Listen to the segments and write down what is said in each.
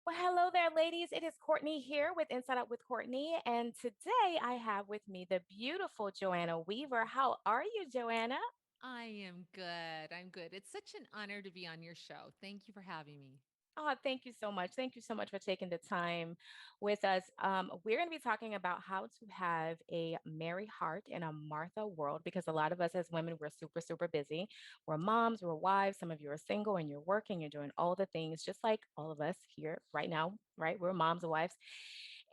Well, hello there, ladies. It is Courtney here with Inside Out with Courtney. And today I have with me the beautiful Joanna Weaver. How are you, Joanna? I am good. I'm good. It's such an honor to be on your show. Thank you for having me. Oh, thank you so much. Thank you so much for taking the time with us. We're going to be talking about how to have a Mary heart in a Martha world because a lot of us as women, we're super, super busy. We're moms, we're wives. Some of you are single and you're working, you're doing all the things, just like all of us here right now, right? We're moms and wives.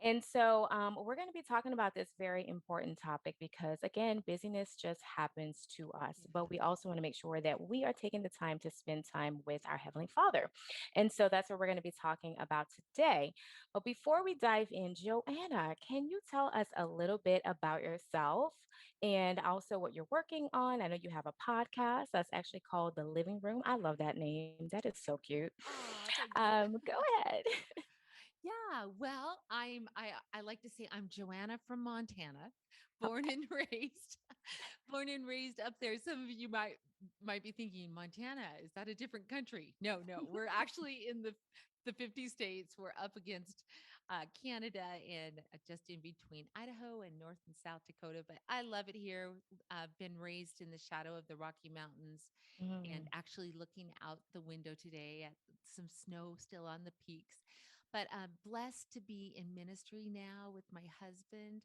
And so we're going to be talking about this very important topic because, again, busyness just happens to us. But we also want to make sure that we are taking the time to spend time with our Heavenly Father. And so that's what we're going to be talking about today. But before we dive in, Joanna, can you tell us a little bit about yourself and also what you're working on? I know you have a podcast that's actually called The Living Room. I love that name. That is so cute. Oh, thank you. Go ahead. Yeah, well, I like to say I'm Joanna from Montana, born and raised, born and raised up there. Some of you might be thinking, Montana, is that a different country? No, no, we're actually in the 50 states. We're up against Canada and just in between Idaho and North and South Dakota. But I love it here. I've been raised in the shadow of the Rocky Mountains and Mm. actually looking out the window today at some snow still on the peaks. But I'm blessed to be in ministry now with my husband.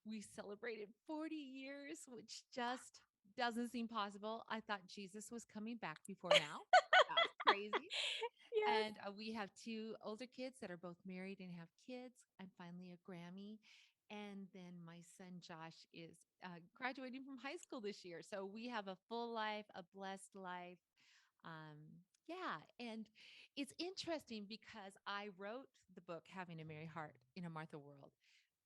We celebrated 40 years, which just doesn't seem possible. I thought Jesus was coming back before now. That's crazy. Yes. And we have two older kids that are both married and have kids. I'm finally a Grammy. And then my son Josh is graduating from high school this year. So we have a full life, a blessed life. Yeah. And it's interesting because I wrote the book, Having a Merry Heart in a Martha World,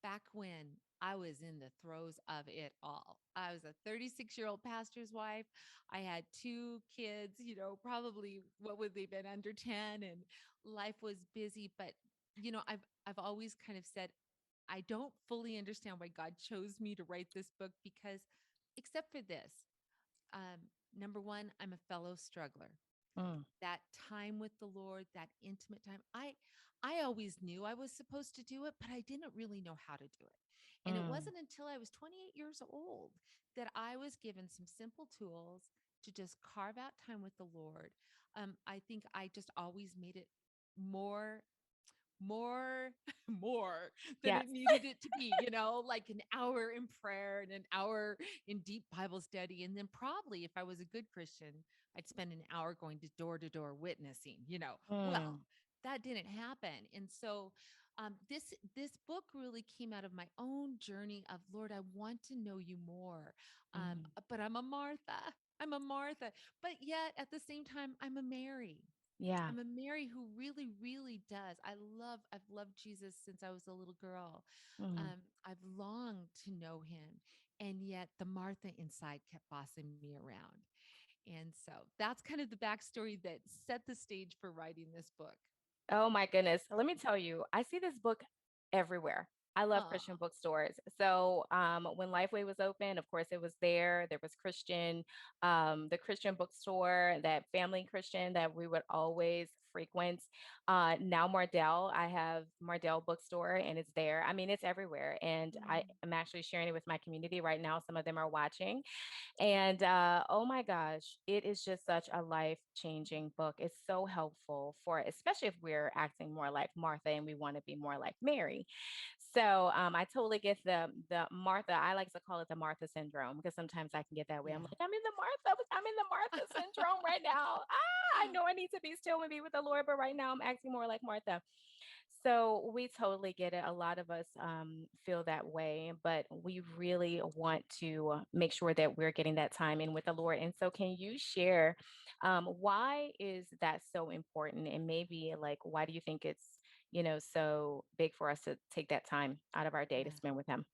back when I was in the throes of it all. I was a 36-year-old pastor's wife. I had two kids, probably what would they been under 10 and life was busy, but I've always kind of said I don't fully understand why God chose me to write this book because except for this, number one, I'm a fellow struggler. Mm. That time with the Lord, that intimate time. I always knew I was supposed to do it, but I didn't really know how to do it. And it Mm. wasn't until I was 28 years old that I was given some simple tools to just carve out time with the Lord. I think I just always made it more more more than Yes. it needed it to be, like an hour in prayer and an hour in deep Bible study. And then probably if I was a good Christian, I'd spend an hour going to door witnessing, Well, Mm. that didn't happen. And so this book really came out of my own journey of Lord, I want to know you more. Mm. But I'm a Martha. I'm a Martha. But yet at the same time, I'm a Mary. Yeah. I'm a Mary who really, really does. I've loved Jesus since I was a little girl. Mm. I've longed to know him. And yet the Martha inside kept bossing me around. And so that's kind of the backstory that set the stage for writing this book. Oh my goodness. Let me tell you, I see this book everywhere. I love Oh, Christian bookstores. So when Lifeway was open, of course, it was there. There was Christian, the Christian bookstore, that family Christian that we would always frequent. Now Mardell, I have Mardell bookstore and it's there. I mean, it's everywhere. And I mm, am actually sharing it with my community right now. Some of them are watching. And oh my gosh, it is just such a life changing book. It's so helpful for, especially if we're acting more like Martha and we want to be more like Mary. So I totally get the Martha. I like to call it the Martha syndrome because sometimes I can get that way. I'm yeah. like, I'm in the Martha syndrome right now. I know I need to be still and be with the Lord, but right now I'm acting more like Martha. So we totally get it. A lot of us feel that way, but we really want to make sure that we're getting that time in with the Lord. And so, can you share why is that so important? And maybe like, why do you think it's so big for us to take that time out of our day to Yeah. spend with Him?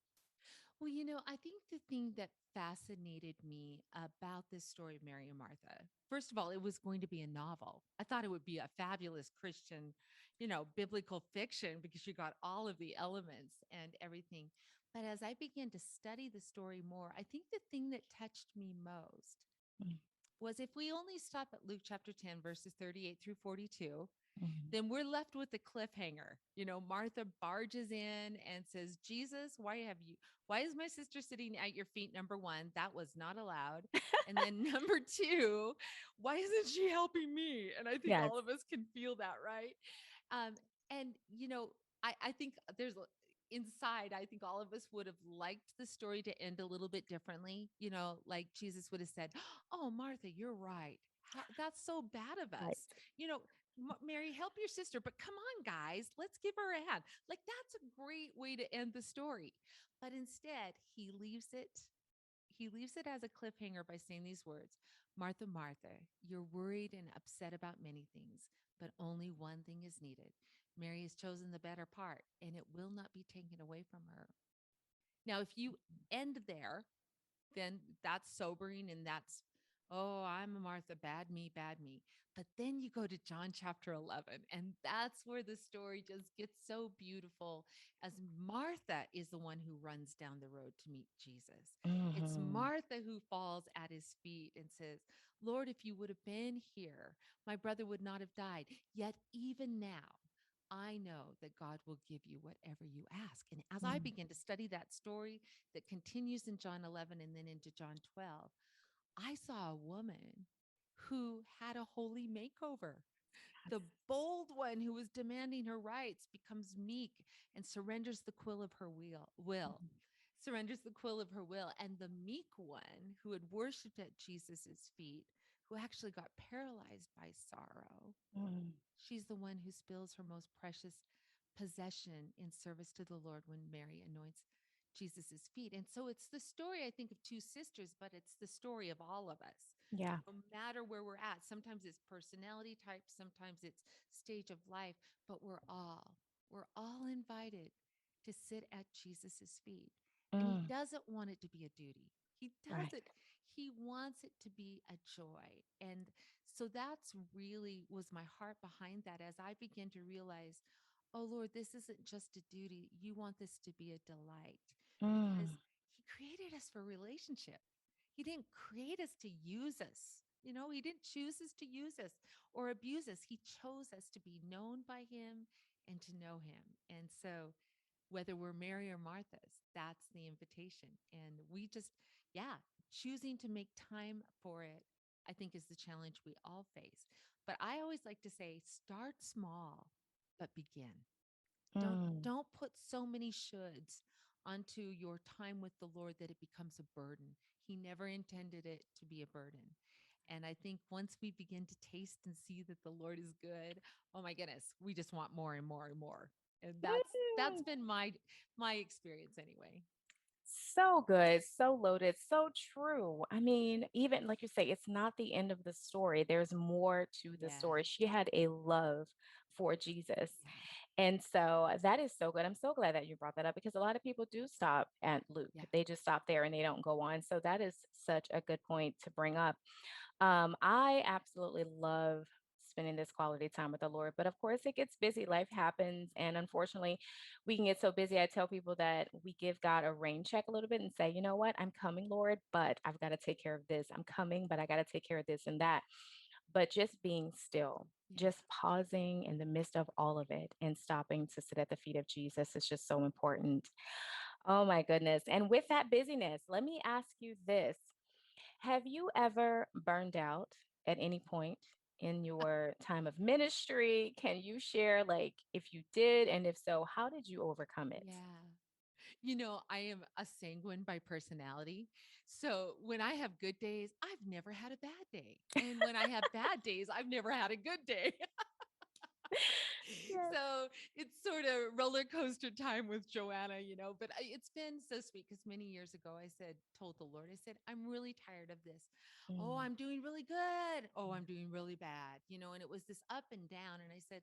Well, I think the thing that fascinated me about this story of Mary and Martha, first of all, it was going to be a novel. I thought it would be a fabulous Christian, biblical fiction because you got all of the elements and everything. But as I began to study the story more, I think the thing that touched me most was if we only stop at Luke chapter 10, verses 38 through 42, Mhm. then we're left with the cliffhanger. Martha barges in and says, Jesus, why is my sister sitting at your feet? Number one, that was not allowed. And then number two, why isn't she helping me? And I think Yes. all of us can feel that, right? Um, and I think inside, I think all of us would have liked the story to end a little bit differently. Like Jesus would have said, "Oh, Martha, you're right. That's so bad of Right. us." You know, Mary, help your sister, but come on, guys, let's give her a hand. Like, that's a great way to end the story. But instead, he leaves it as a cliffhanger by saying these words: Martha, Martha, you're worried and upset about many things, but only one thing is needed. Mary has chosen the better part, and it will not be taken away from her. Now, if you end there, then that's sobering and that's, oh, I'm a Martha, bad me, bad me. But then you go to John chapter 11, and that's where the story just gets so beautiful, as Martha is the one who runs down the road to meet Jesus. It's Mhm. Martha who falls at his feet and says, Lord, if you would have been here, my brother would not have died. Yet even now, I know that God will give you whatever you ask. And as I Mm. begin to study that story, that continues in John 11 and then into John 12, I saw a woman who had a holy makeover. Yes. The bold one who was demanding her rights becomes meek and surrenders the quill of her will. Mhm. Surrenders the quill of her will. And the meek one who had worshiped at Jesus's feet, who actually got paralyzed by sorrow, Mm. she's the one who spills her most precious possession in service to the Lord when Mary anoints Jesus's feet. And so it's the story, I think, of two sisters, but it's the story of all of us. Yeah. No matter where we're at, sometimes it's personality type, sometimes it's stage of life, but we're all invited to sit at Jesus's feet. And he Mm. doesn't want it to be a duty. He Right. doesn't. He wants it to be a joy. And so that's really was my heart behind that, as I begin to realize, oh Lord, this isn't just a duty. You want this to be a delight, because Mm. he created us for relationship. He didn't create us to use us. He didn't choose us to use us or abuse us. He chose us to be known by him and to know him. And so whether we're Mary or Martha's, that's the invitation. And we just, yeah, choosing to make time for it, I think, is the challenge we all face. But I always like to say, start small, but begin. Don't Mm. don't put so many shoulds onto your time with the Lord that it becomes a burden. He never intended it to be a burden. And I think once we begin to taste and see that the Lord is good, oh my goodness, we just want more and more and more. And that's Mm. been my experience anyway. So good, so loaded, so true. I mean, even like you say, it's not the end of the story. There's more to the Yeah. story. She had a love for Jesus. Yeah. And so that is so good. I'm so glad that you brought that up because a lot of people do stop at Luke. Yeah. They just stop there and they don't go on. So that is such a good point to bring up. I absolutely love spending this quality time with the Lord, but of course it gets busy. Life happens, and unfortunately, we can get so busy. I tell people that we give God a rain check a little bit and say, you know what, I'm coming, Lord, but I've got to take care of this. I'm coming, but I got to take care of this and that. But just being still, Yeah. just pausing in the midst of all of it and stopping to sit at the feet of Jesus is just so important. Oh my goodness. And with that busyness, let me ask you this. Have you ever burned out at any point in your time of ministry? Can you share, like, if you did, and if so, how did you overcome it? Yeah. I am a sanguine by personality. So when I have good days, I've never had a bad day. And when I have bad days, I've never had a good day. Yes. So it's sort of roller coaster time with Joanna. But it's been so sweet because many years ago told the Lord, I said, I'm really tired of this. Oh, Mm, I'm doing really good. Oh, I'm doing really bad. And it was this up and down. And I said,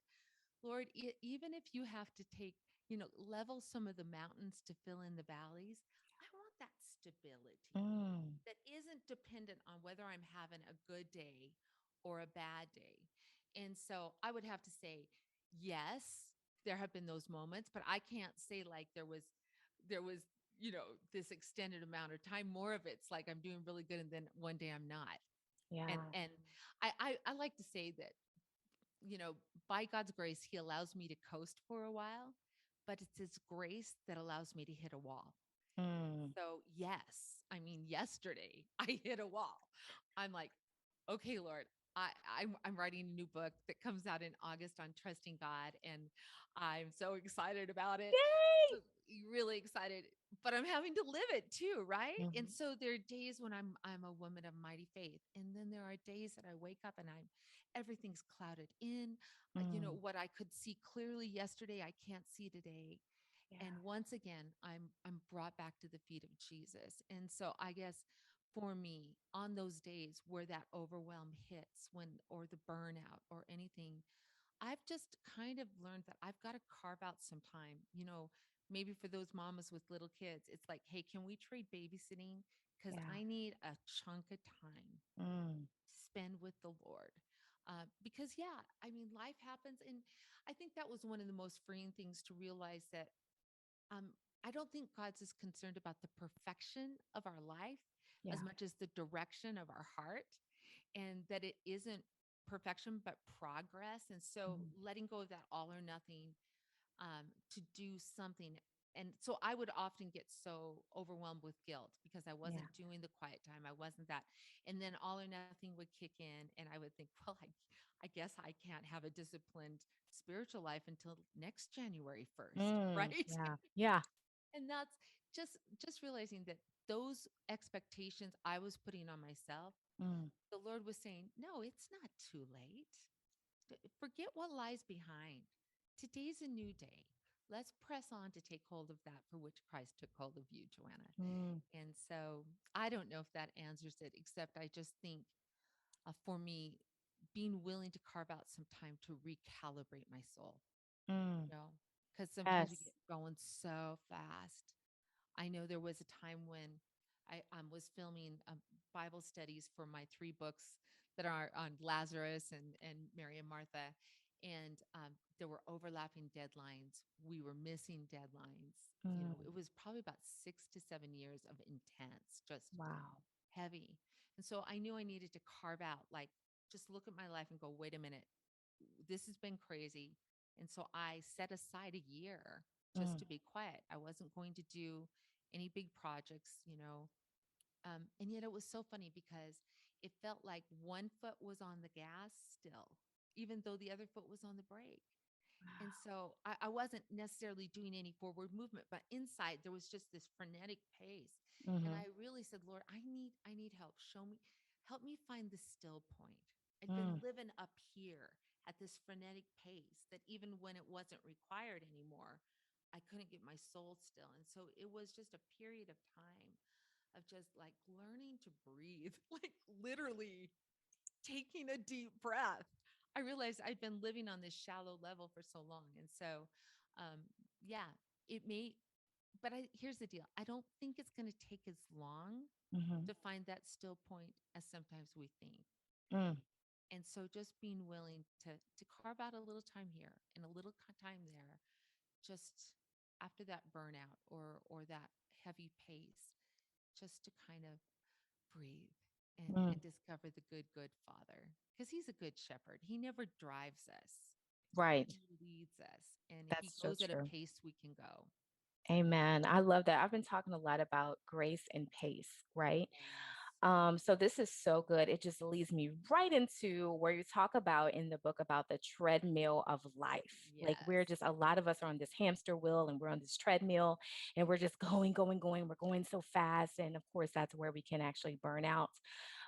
Lord, even if you have to level some of the mountains to fill in the valleys, I want that stability mm, that isn't dependent on whether I'm having a good day or a bad day. And so I would have to say, yes, there have been those moments, but I can't say like there was this extended amount of time. More of it's like I'm doing really good and then one day I'm not. Yeah. And I like to say that, you know, by God's grace, He allows me to coast for a while, but it's His grace that allows me to hit a wall. And Mm. so, yes, I mean, yesterday I hit a wall. I'm like, okay, Lord, I'm writing a new book that comes out in August on trusting God, and I'm so excited about it. Yay! So really excited, but I'm having to live it too, right? And Mhm. so there are days when I'm a woman of mighty faith, and then there are days that I wake up and I'm everything's clouded in. You know, Mm. what I could see clearly yesterday, I can't see today. And Yeah. once again, I'm brought back to the feet of Jesus. And so I guess for me, on those days where that overwhelm hits, when or the burnout or anything, I've just kind of learned that I've got to carve out some time. You know, maybe for those mamas with little kids, it's like, hey, can we trade babysitting? Because Yeah. I need a chunk of time Mm. to spend with the Lord. Because, yeah, I mean, life happens. And I think that was one of the most freeing things to realize that um, I don't think God's as concerned about the perfection of our life as Yeah. much as the direction of our heart, and that it isn't perfection, but progress. And so Mm. letting go of that all or nothing to do something. And so I would often get so overwhelmed with guilt because I wasn't Yeah. doing the quiet time. I wasn't that. And then all or nothing would kick in. And I would think, well, I guess I can't have a disciplined spiritual life until next January 1st. Mm. Right. Yeah. Yeah. And that's just realizing that those expectations I was putting on myself, Mm. the Lord was saying, no, it's not too late. Forget what lies behind. Today's a new day. Let's press on to take hold of that for which Christ took hold of you, Joanna. Mm. And so I don't know if that answers it, except I just think for me, being willing to carve out some time to recalibrate my soul, Mm. you know, because sometimes we Yes. get going so fast. I know there was a time when I was filming Bible studies for my three books that are on Lazarus and Mary and Martha. And there were overlapping deadlines. We were missing deadlines. You know, Mm. it was probably about 6 to 7 years of intense, just Wow. heavy. And so I knew I needed to carve out, like, just look at my life and go, wait a minute, this has been crazy. And so I set aside a year just Mm. to be quiet. I wasn't going to do any big projects, you know. And yet it was so funny because it felt like one foot was on the gas still, even though the other foot was on the brake. And so I wasn't necessarily doing any forward movement, but inside there was just this frenetic pace. And Mhm. I really said, Lord, I need help. Show me, help me find the still point. I'd been Mm. living up here at this frenetic pace that even when it wasn't required anymore, I couldn't get my soul still. And so it was just a period of time of just like learning to breathe, like literally taking a deep breath. I realized I'd been living on this shallow level for so long. And so, um, yeah, it may, but here's the deal. I don't think it's going to take as long Mhm. to find that still point as sometimes we think. Mm. And so just being willing to carve out a little time here and a little time there, just after that burnout or that heavy pace, just to kind of breathe Mm. and discover the good father, because he's a good shepherd. He never drives us, Right. he leads us, and he That's so goes at a true. pace we can go. Amen. I love that. I've been talking a lot about grace and pace, right? Yes. So this is so good. It just leads me right into where you talk about in the book about the treadmill of life. Like we're Yes. just a lot of us are on this hamster wheel and we're on this treadmill and we're just going, going, going. We're going so fast. And of course, that's where we can actually burn out.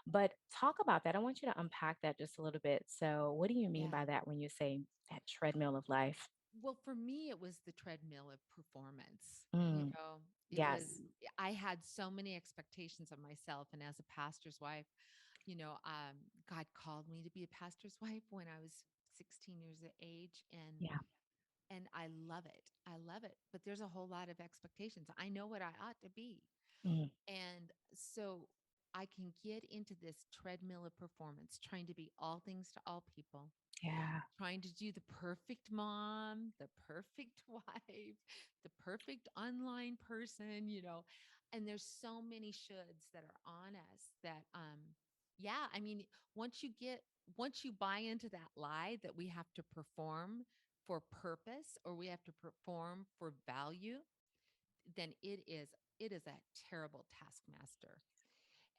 But talk about that. I want you to unpack that just a little bit. So, what do you mean Yeah. by that when you say that treadmill of life? Well, for me, it was the treadmill of performance. You Mm, know, it was, yes. I had so many expectations of myself. And as a pastor's wife, you know, God called me to be a pastor's wife when I was 16 years of age. Yeah. And I love it. I love it. But there's a whole lot of expectations. I know what I ought to be. Mm, And so I can get into this treadmill of performance, trying to be all things to all people, yeah. trying to do the perfect mom, the perfect wife, the perfect online person, you know. And there's so many shoulds that are on us that Yeah, I mean, once you get once you buy into that lie that we have to perform for purpose or we have to perform for value, then it is a terrible taskmaster.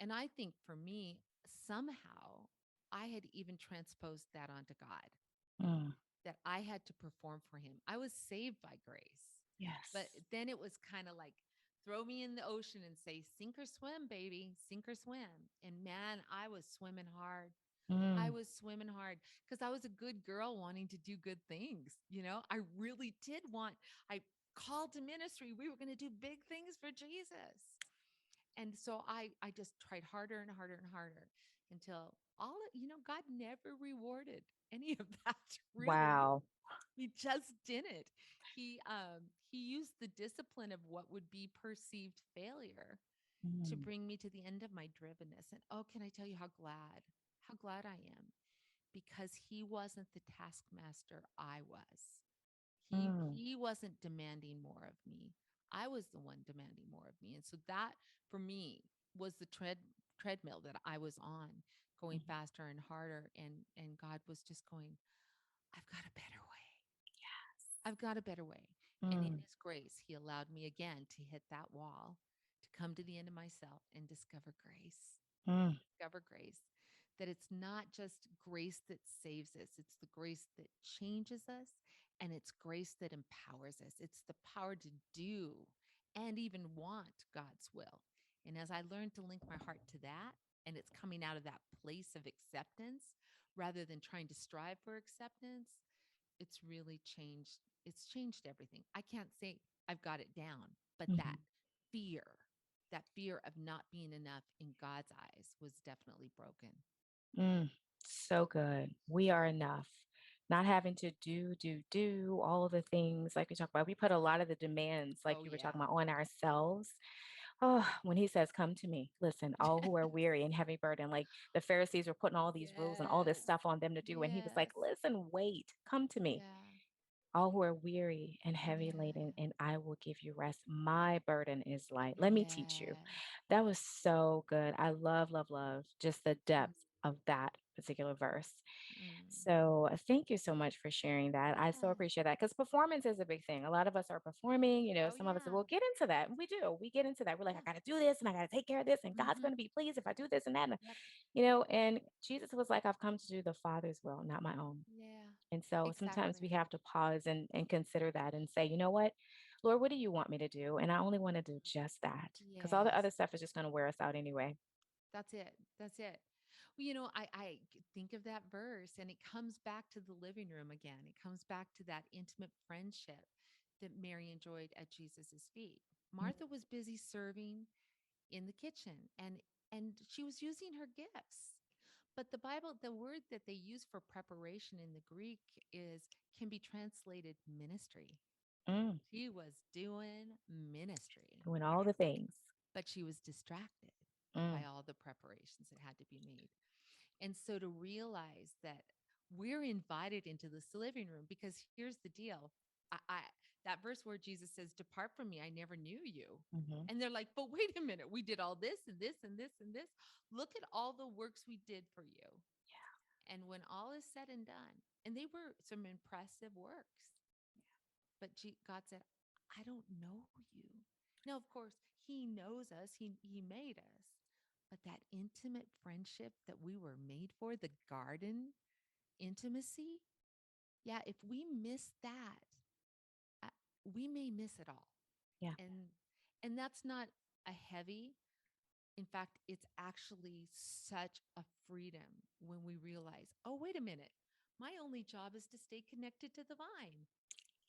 And I think for me, somehow I had even transposed that onto God, Mm, that I had to perform for him. I was saved by grace. But yes. then it was kind of like throw me in the ocean and say, sink or swim, baby, sink or swim. And man, I was swimming hard. I Mm, was swimming hard because I was a good girl wanting to do good things. I really did want, I called to ministry. We were going to do big things for Jesus. And so I just tried harder and harder and harder until God never rewarded any of that, really. wow. He just didn't. He used the discipline of what would be perceived failure to Mm, bring me to the end of my drivenness. And oh, can I tell you how glad I am because he wasn't the taskmaster I was. mm, He wasn't demanding more of me. I was the one demanding more of me. And so that for me was the treadmill that I was on, going mhm. faster and harder. And God was just going, I've got a better way. I've got a better way. And in Mm, his grace, he allowed me again to hit that wall, to come to the end of myself and discover grace. mm, Discover grace. That it's not just grace that saves us, it's the grace that changes us, and it's grace that empowers us. It's the power to do and even want God's will. And as I learned to link my heart to that, and it's coming out of that place of acceptance rather than trying to strive for acceptance, it's really changed. It's changed everything. I can't say I've got it down, but mhm. fear, that fear of not being enough in God's eyes was definitely broken. Mm, so good. We are enough. Not having to do all of the things like we talk about. We put a lot of the demands, like Oh, you were talking yeah. about, on ourselves. Oh, when he says, "Come to me, listen, all who are weary and heavy burden," like the Pharisees were putting all these rules and all this Yes. stuff on them to do. And he was like, Yes. "Listen, wait, come to me, Yeah. all who are weary and heavy laden, Yeah. and I will give you rest. My burden is light. Let me teach you." Yes. That was so good. I love, love, love just the Mm, depth of that particular verse. mm. So thank you so much for sharing that. I so Yeah. appreciate that because performance is a big thing. A lot of us are performing, Oh, some of us yeah. will get into that. And we do. We get into that. We're like, I Yeah. got to do this and I got to take care of this, and God's Mm-hmm. going to be pleased if I do this and that. Yep. And Jesus was like, I've come to do the Father's will, not my own. Yeah. And so sometimes we Exactly. have to pause and consider that and say, you know what, Lord, what do you want me to do? And I only want to do just that because all the Yes. other stuff is just going to wear us out anyway. That's it. That's it. Well, think of that verse and it comes back to the living room again. It comes back to that intimate friendship that Mary enjoyed at Jesus's feet. Mm, Martha was busy serving in the kitchen and she was using her gifts. But the word that they use for preparation in the Greek is can be translated ministry. mm, She was doing ministry, doing all the things. but she was distracted by Mm, all the preparations that had to be made. And so to realize that we're invited into this living room because here's the deal. I that verse where Jesus says, "Depart from me, I never knew you." mhm. And they're like, "But wait a minute, we did all this and this and this and this. Look at all the works we did for you." And when all is said and done, and they were some impressive works, but God said, "I don't know you." Now, of course, He knows us. He made us, but that intimate friendship that we were made for, the garden intimacy, yeah, if we miss that, uh, we may miss it all. Yeah. And that's not a heavy. In fact, it's actually such a freedom when we realize, oh, wait a minute, my only job is to stay connected to the vine.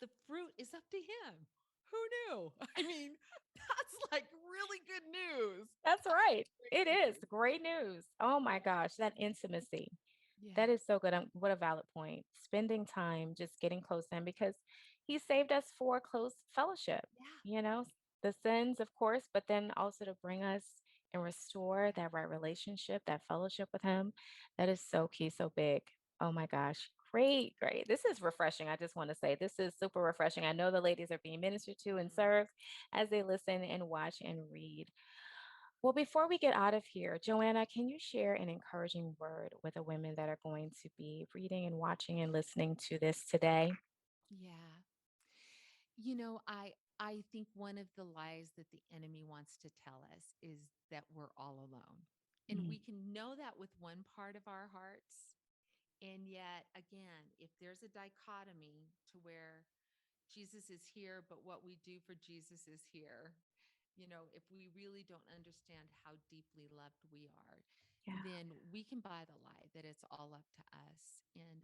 The fruit is up to him. Who knew? I mean, that's like really good news. That's That's right. It great is news. great news. Oh my Yeah. gosh, that intimacy. Yeah. That is so good. What a valid point. Spending time just getting close to him because he saved us for close fellowship, Yeah. you know, the sins, of course, but then also to bring us and restore that right relationship, that fellowship with him. That is so key, so big. Oh my gosh. Great, great. This is refreshing. I just want to say this is super refreshing. I know the ladies are being ministered to and Mm. served as they listen and watch and read. Well, before we get out of here, Joanna, can you share an encouraging word with the women that are going to be reading and watching and listening to this today? Yeah. I think one of the lies that the enemy wants to tell us is that we're all alone. And Mm, we can know that with one part of our hearts. And yet, again, if there's a dichotomy to where Jesus is here, but what we do for Jesus is here, if we really don't understand how deeply loved we are, yeah, then we can buy the lie that it's all up to us. And,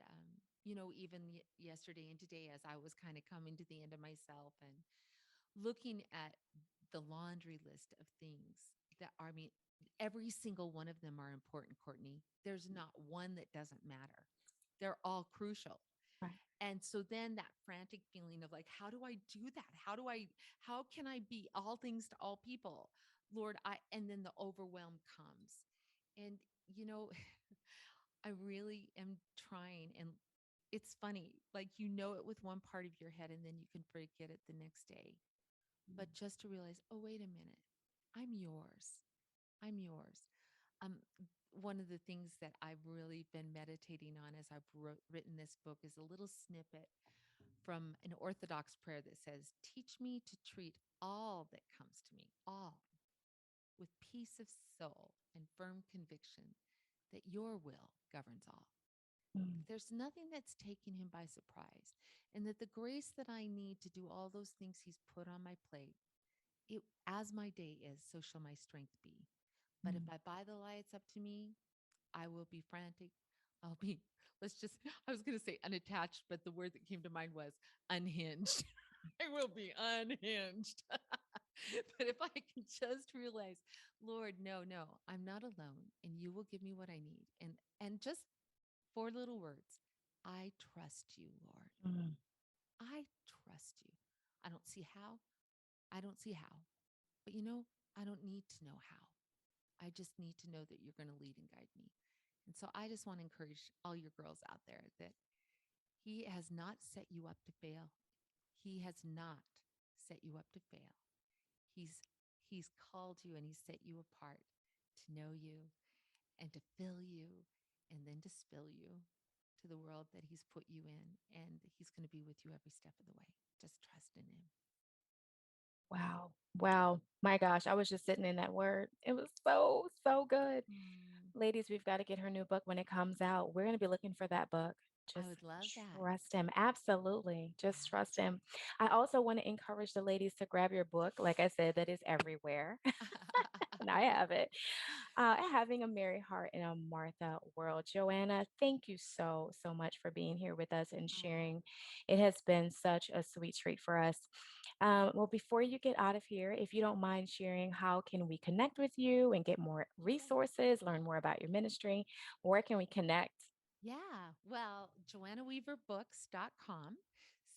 even yesterday and today, as I was kind of coming to the end of myself and looking at the laundry list of things that are, I mean, every single one of them are important, Courtney. There's not one that doesn't matter. They're all crucial. right. And so then that frantic feeling of like, how do I do that? How can I be all things to all people? Lord, and then the overwhelm comes. And, you know, I really am trying. And it's funny, like, it with one part of your head and then you can forget it the next day. But just to realize, oh, wait a minute, I'm yours. I'm yours. Um, One of the things that I've really been meditating on as I've written this book is a little snippet from an Orthodox prayer that says, "Teach me to treat all that comes to me, all, with peace of soul and firm conviction that your will governs all. Mm, That there's nothing that's taking him by surprise, and that the grace that I need to do all those things he's put on my plate, as my day is, so shall my strength be. But if mm. I buy the lie, it's up to me, I will be frantic. I'll be, I was going to say unattached, but the word that came to mind was unhinged. I will be unhinged. But if I can just realize, Lord, no, no, I'm not alone, and you will give me what I need. And just four little words. I trust you, Lord. Mm, I trust you. I don't see how. I don't see how. But I don't need to know how. I just need to know that you're going to lead and guide me. And so I just want to encourage all your girls out there that he has not set you up to fail. He has not set you up to fail. He's he's called you and he set you apart to know you and to fill you and then to spill you to the world that he's put you in, and he's going to be with you every step of the way. Just trust in him. wow. Wow. My gosh, I was just sitting in that word. It was so, so good. Mm, Ladies, we've got to get her new book when it comes out. We're going to be looking for that book. I Just would love that. trust him. Absolutely. Just Yeah. trust him. I also want to encourage the ladies to grab your book. Like I said, that is everywhere. And I have it. Having a Mary Hart in a Martha world. Joanna, thank you so, so much for being here with us and Oh, sharing. It has been such a sweet treat for us. Well, before you get out of here, if you don't mind sharing, how can we connect with you and get more yeah. resources, learn more about your ministry? Where can we connect? Yeah. Well, joannaweaverbooks.com.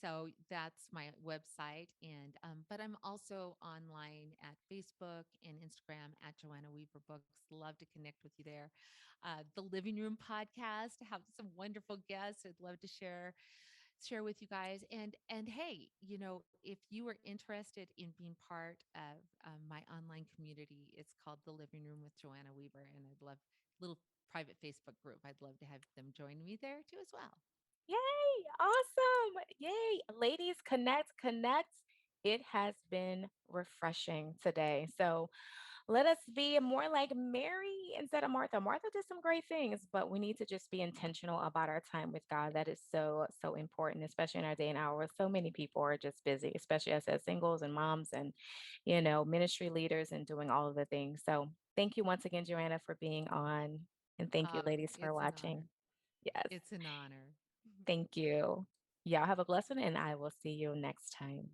So that's my website. And, but I'm also online at Facebook and Instagram at Joanna Weaver Books. Love to connect with you there. The Living Room podcast, I have some wonderful guests I'd love to share with you guys. And hey, if you are interested in being part of my online community, it's called The Living Room with Joanna Weaver, and I'd love little private Facebook group. I'd love to have them join me there too as well. Yay! Awesome. Yay. Ladies, connect, connect. It has been refreshing today. So, let us be more like Mary instead of Martha. Martha did some great things, but we need to just be intentional about our time with God. That is so, so important, especially in our day and hour. So many people are just busy, especially us as singles and moms and, ministry leaders and doing all of the things. So thank you once again, Joanna, for being on. And thank you, Oh, ladies, for it's an honor. watching. Yes, It's an honor. thank you. Y'all have a blessing, and I will see you next time.